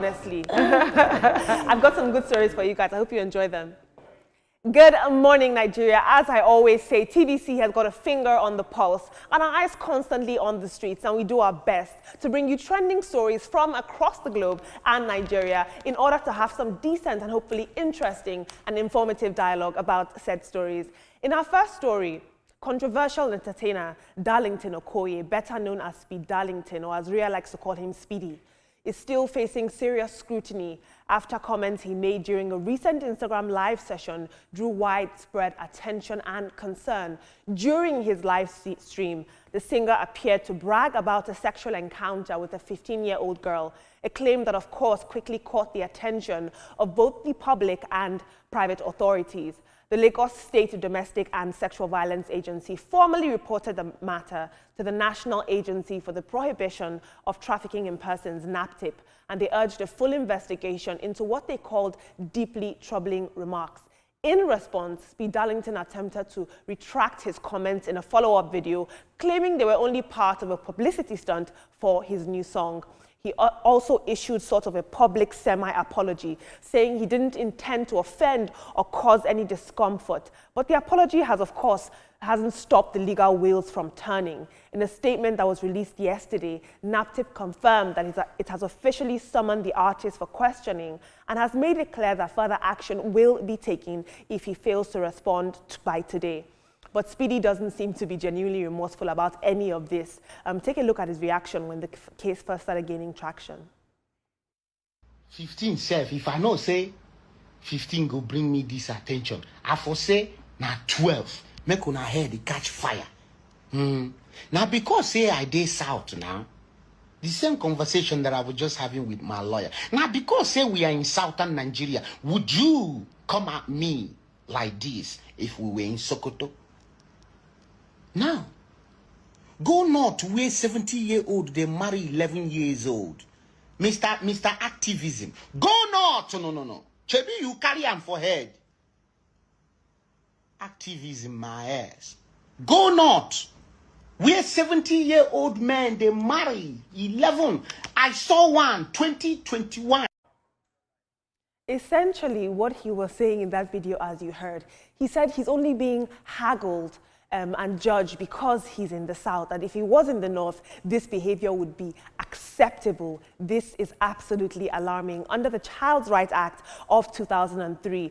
Honestly. I've got some good stories for you guys. I hope you enjoy them. Good morning, Nigeria. As I always say, TVC has got a finger on the pulse and our eyes constantly on the streets, and we do our best to bring you trending stories from across the globe and Nigeria in order to have some decent and hopefully interesting and informative dialogue about said stories. In our first story, controversial entertainer Darlington Okoye, better known as Speed Darlington, or as Ria likes to call him, Speedy, is still facing serious scrutiny after comments he made during a recent Instagram live session drew widespread attention and concern. During his live stream, the singer appeared to brag about a sexual encounter with a 15-year-old girl, a claim that, of course, quickly caught the attention of both the public and private authorities. The Lagos State Domestic and Sexual Violence Agency formally reported the matter to the National Agency for the Prohibition of Trafficking in Persons, NAPTIP, and they urged a full investigation into what they called deeply troubling remarks. In response, Speed Darlington attempted to retract his comments in a follow-up video, claiming they were only part of a publicity stunt for his new song. He also issued sort of a public semi-apology, saying he didn't intend to offend or cause any discomfort. But the apology has, of course, hasn't stopped the legal wheels from turning. In a statement that was released yesterday, NAPTIP confirmed that it has officially summoned the artist for questioning and has made it clear that further action will be taken if he fails to respond by today. But Speedy doesn't seem to be genuinely remorseful about any of this. Take a look at his reaction when the case first started gaining traction. 15 self, if I know say 15 go bring me this attention, I for say now 12, make una head catch fire. Now because say I dey south now, the same conversation that I was just having with my lawyer. Now because say we are in southern Nigeria, would you come at me like this if we were in Sokoto? Now, go north where 70-year-old, they marry 11 years old. Mr. Activism. Go north. No. Chebi, you carry him for head. Activism, my ass. Go north. Where 70-year-old men, they marry 11. I saw one, 2021. Essentially, what he was saying in that video, as you heard, he said he's only being haggled and judged because he's in the South. And if he was in the North, this behavior would be acceptable. This is absolutely alarming. Under the Child's Rights Act of 2003,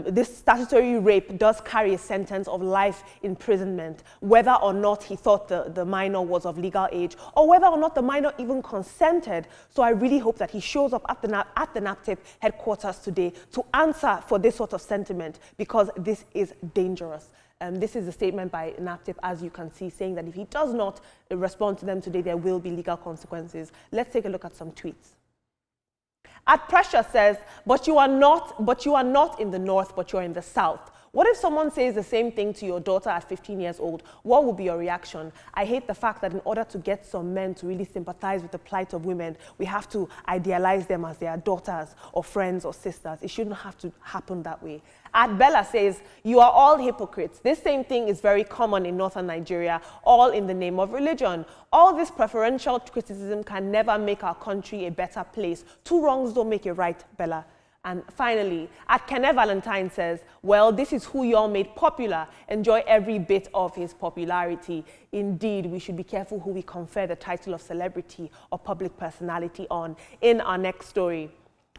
this statutory rape does carry a sentence of life imprisonment, whether or not he thought the minor was of legal age, or whether or not the minor even consented. So I really hope that he shows up at the NAPTIP headquarters today to answer for this sort of sentiment, because this is dangerous. This is a statement by NAPTIP, as you can see, saying that if he does not respond to them today, there will be legal consequences. Let's take a look at some tweets. At Pressure says, but you are not in the North, but you're in the South. What if someone says the same thing to your daughter at 15 years old? What would be your reaction? I hate the fact that in order to get some men to really sympathize with the plight of women, we have to idealize them as their daughters or friends or sisters. It shouldn't have to happen that way. At Bella says, you are all hypocrites. This same thing is very common in northern Nigeria, all in the name of religion. All this preferential criticism can never make our country a better place. Two wrongs don't make it right, Bella. And finally, at Kenne Valentine says, well, this is who y'all made popular. Enjoy every bit of his popularity. Indeed, we should be careful who we confer the title of celebrity or public personality on. In our next story,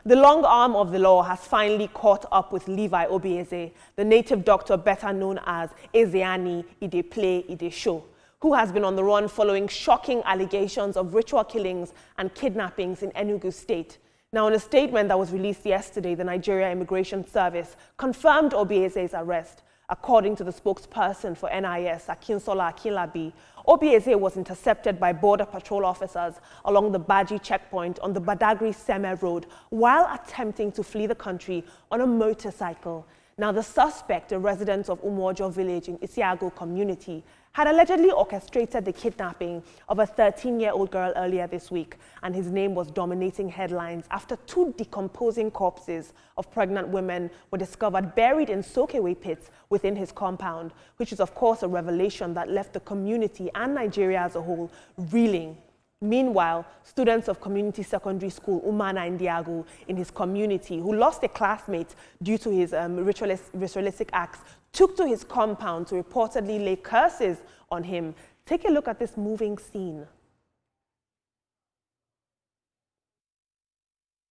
the long arm of the law has finally caught up with Levi Obieze, the native doctor better known as Ezeani Ide Play Ide Show, who has been on the run following shocking allegations of ritual killings and kidnappings in Enugu State. Now, in a statement that was released yesterday, the Nigeria Immigration Service confirmed Obieze's arrest. According to the spokesperson for NIS, Akinsola Akinlabi, Obieze was intercepted by Border Patrol officers along the Baji checkpoint on the Badagry-Seme Road while attempting to flee the country on a motorcycle. Now, the suspect, a resident of Umuojo village in Isiago community, had allegedly orchestrated the kidnapping of a 13-year-old girl earlier this week, and his name was dominating headlines after two decomposing corpses of pregnant women were discovered buried in soakaway pits within his compound, which is, of course, a revelation that left the community and Nigeria as a whole reeling. Meanwhile, students of community secondary school Umana Indiago in his community, who lost a classmate due to his ritualistic acts, took to his compound to reportedly lay curses on him. Take a look at this moving scene.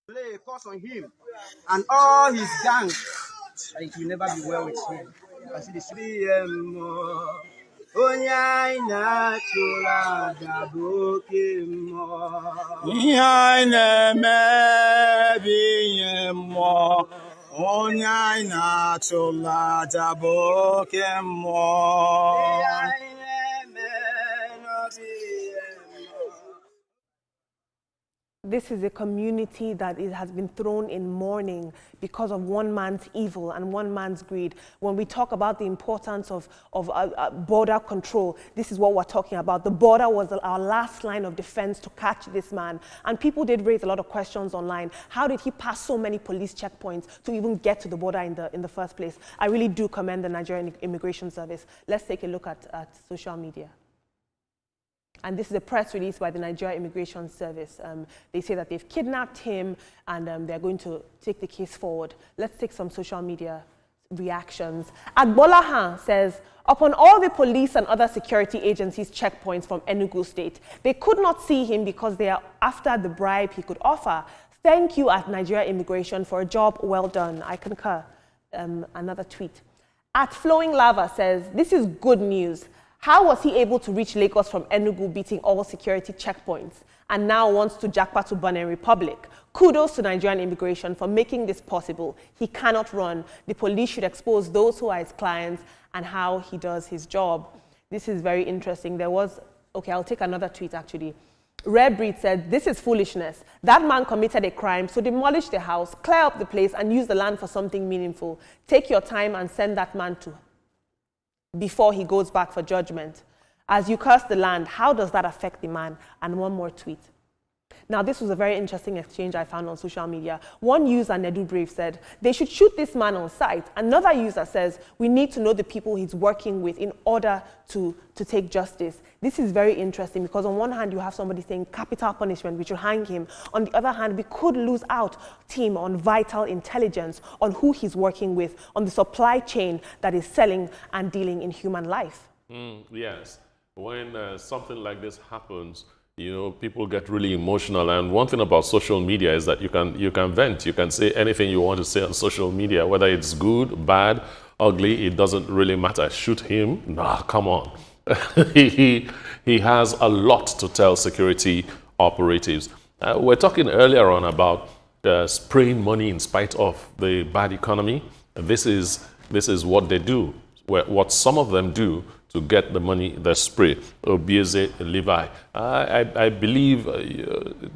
Lay a curse on him and all his gang, and it will never be well with him. I see the 3 Onyaina chula dabuke mo. Onyaina mebi mo. Onyaina chula dabuke mo. This is a community that has been thrown in mourning because of one man's evil and one man's greed. When we talk about the importance of border control, this is what we're talking about. The border was our last line of defense to catch this man. And people did raise a lot of questions online. How did he pass so many police checkpoints to even get to the border in the first place? I really do commend the Nigerian Immigration Service. Let's take a look at social media. And this is a press release by the Nigeria Immigration Service. They say that they've kidnapped him and they're going to take the case forward. Let's take some social media reactions. Agbolahan says, upon all the police and other security agencies' checkpoints from Enugu State, they could not see him because they are after the bribe he could offer. Thank you at Nigeria Immigration for a job well done. I concur. Another tweet. At Flowing Lava says, this is good news. How was he able to reach Lagos from Enugu beating all security checkpoints and now wants to jackpot to Benin Republic? Kudos to Nigerian Immigration for making this possible. He cannot run. The police should expose those who are his clients and how he does his job. This is very interesting. There was, okay, I'll take another tweet actually. Red Breed said, this is foolishness. That man committed a crime, so demolish the house, clear up the place and use the land for something meaningful. Take your time and send that man to before he goes back for judgment. As you curse the land, how does that affect the man? And one more tweet. Now, this was a very interesting exchange I found on social media. One user, Nedu Brave, said, they should shoot this man on sight. Another user says, we need to know the people he's working with in order to take justice. This is very interesting because on one hand, you have somebody saying capital punishment, we should hang him. On the other hand, we could lose out, team, on vital intelligence, on who he's working with, on the supply chain that is selling and dealing in human life. Yes. When something like this happens, you know, people get really emotional. And one thing about social media is that you can vent. You can say anything you want to say on social media, whether it's good, bad, ugly, it doesn't really matter. Shoot him? Nah, come on. He has a lot to tell security operatives. We're talking earlier on about spraying money in spite of the bad economy. This is what they do. What some of them do to get the money, the spray. Obieze, Levi. I believe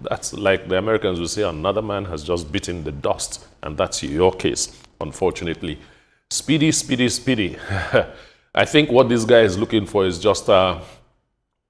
that's like the Americans will say, another man has just bitten the dust, and that's your case, unfortunately. Speedy, speedy, speedy. I think what this guy is looking for is just to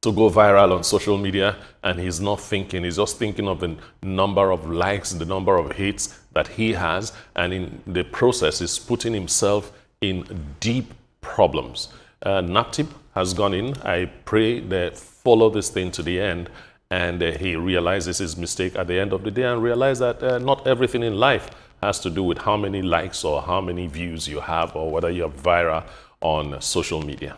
go viral on social media, and he's not thinking. He's just thinking of the number of likes, the number of hits that he has, and in the process is putting himself in deep problems. Naptip has gone in. I pray that follow this thing to the end, and he realizes his mistake at the end of the day and realize that not everything in life has to do with how many likes or how many views you have or whether you're viral on social media.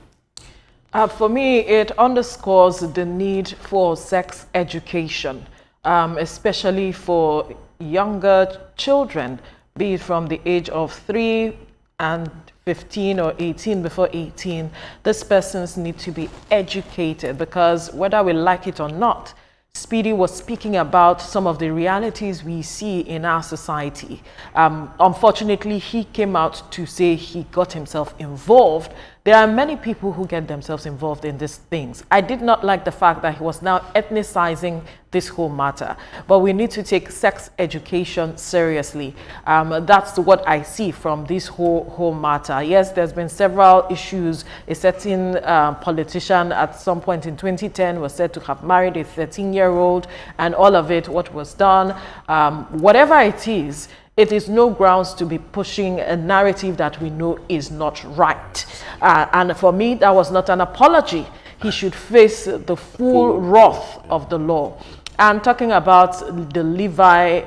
For me, it underscores the need for sex education, especially for younger children, be it from the age of 3 and 15 or 18, before 18, these persons need to be educated because whether we like it or not, Speedy was speaking about some of the realities we see in our society. Unfortunately, he came out to say he got himself involved. There are many people who get themselves involved in these things. I did not like the fact that he was now ethnicizing this whole matter, but we need to take sex education seriously. That's what I see from this whole matter. Yes, there's been several issues. A certain politician at some point in 2010 was said to have married a 13-year-old, and all of it, what was done, whatever it is no grounds to be pushing a narrative that we know is not right. And for me, that was not an apology. he should face the full wrath of the law. And talking about the Levi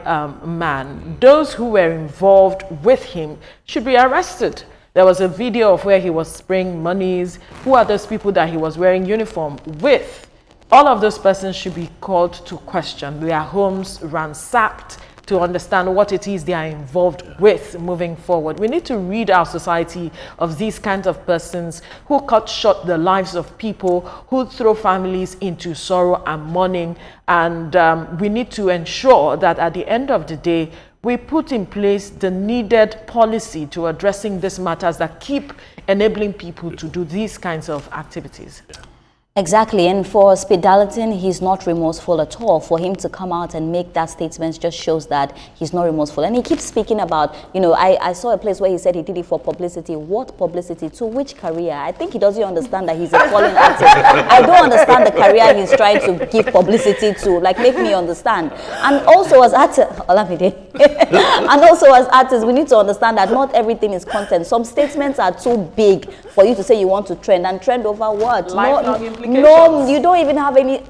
man, those who were involved with him should be arrested. There was a video of where he was spraying monies. Who are those people that he was wearing uniform with? All of those persons should be called to question, their homes ransacked, to understand what it is they are involved with moving forward. We need to rid our society of these kinds of persons who cut short the lives of people, who throw families into sorrow and mourning. And we need to ensure that at the end of the day, we put in place the needed policy to addressing these matters that keep enabling people to do these kinds of activities. Exactly, and for Speed Darlington, he's not remorseful at all. For him to come out and make that statement just shows that he's not remorseful. And he keeps speaking about, you know, I saw a place where he said he did it for publicity. What publicity? To which career? I think he doesn't understand that he's a fallen artist. I don't understand the career he's trying to give publicity to. Like, make me understand. And also as artists, and also as artists, we need to understand that not everything is content. Some statements are too big for you to say you want to trend, and trend over what? No, you don't even have any.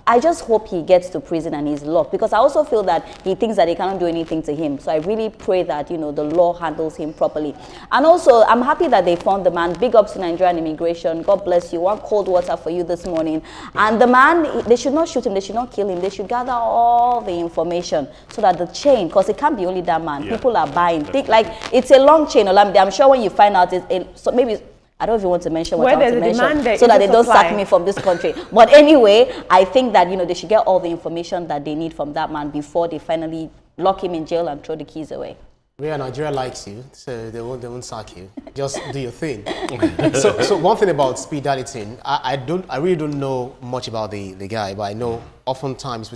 I just hope he gets to prison and he's locked, because I also feel that he thinks that they cannot do anything to him. So I really pray that, you know, the law handles him properly. And also, I'm happy that they found the man. Big ups to Nigerian immigration. God bless you. One cold water for you this morning. And the man, they should not shoot him. They should not kill him. They should gather all the information so that the chain, because it can't be only that man. Yeah. People are buying. Think like it's a long chain. Olamide. I'm sure when you find out, so maybe. I don't even want to mention what I want to mention so that they don't sack me from this country. But anyway, I think that, you know, they should get all the information that they need from that man before they finally lock him in jail and throw the keys away. Yeah, Nigeria likes you, so they won't sack you. Just do your thing. So one thing about Speed Darlington, I really don't know much about the guy, but I know oftentimes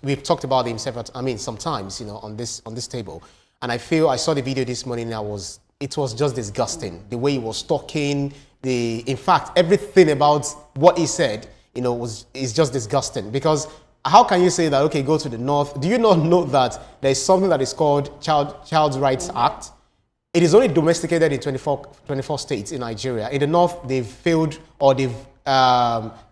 we've talked about him sometimes, you know, on this table. And I saw the video this morning and it was just disgusting. The way he was talking, in fact, everything about what he said, you know, is just disgusting. Because how can you say that, okay, go to the north? Do you not know that there is something that is called Child's Rights Act? It is only domesticated in 24 states in Nigeria. In the north, they've failed, or they've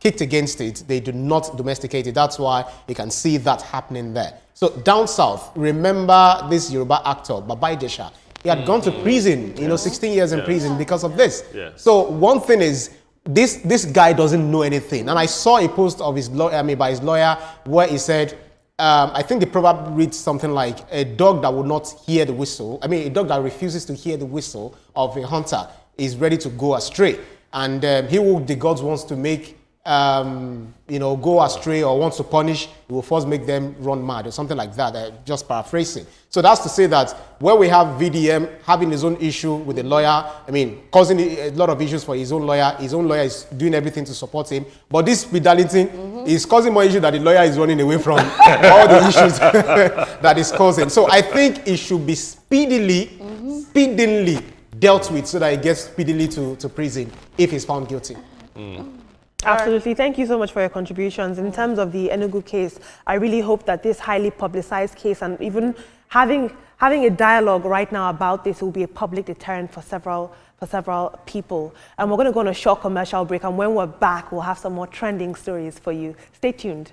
kicked against it. They do not domesticate it. That's why you can see that happening there. So down south, remember this Yoruba actor, Baba Ijesha. He had gone to prison, you know, 16 years in prison because of this. Yes. So one thing is, this guy doesn't know anything. And I saw a post of by his lawyer where he said, I think the proverb reads something like, a dog that will not hear the whistle, a dog that refuses to hear the whistle of a hunter is ready to go astray. And he who the gods wants to make go astray or wants to punish, he will first make them run mad or something like that, just paraphrasing. So that's to say that when we have VDM having his own issue with the lawyer, causing a lot of issues for his own lawyer is doing everything to support him. But this Speed Darlington is causing more issues that the lawyer is running away from all the issues that is causing. So I think it should be speedily dealt with so that he gets speedily to prison if he's found guilty. Absolutely. Thank you so much for your contributions. In terms of the Enugu case, I really hope that this highly publicized case, and even having a dialogue right now about this, will be a public deterrent for several people. And we're going to go on a short commercial break, and when we're back, we'll have some more trending stories for you. Stay tuned.